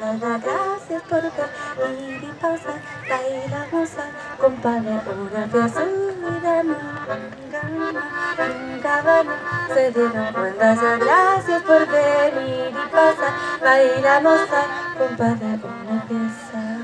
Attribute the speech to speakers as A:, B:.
A: Gracias por venir y pasar, bailamos al compás de una pieza de se dieron cuenta ya, gracias por venir y pasar, bailamos al compás de una pieza.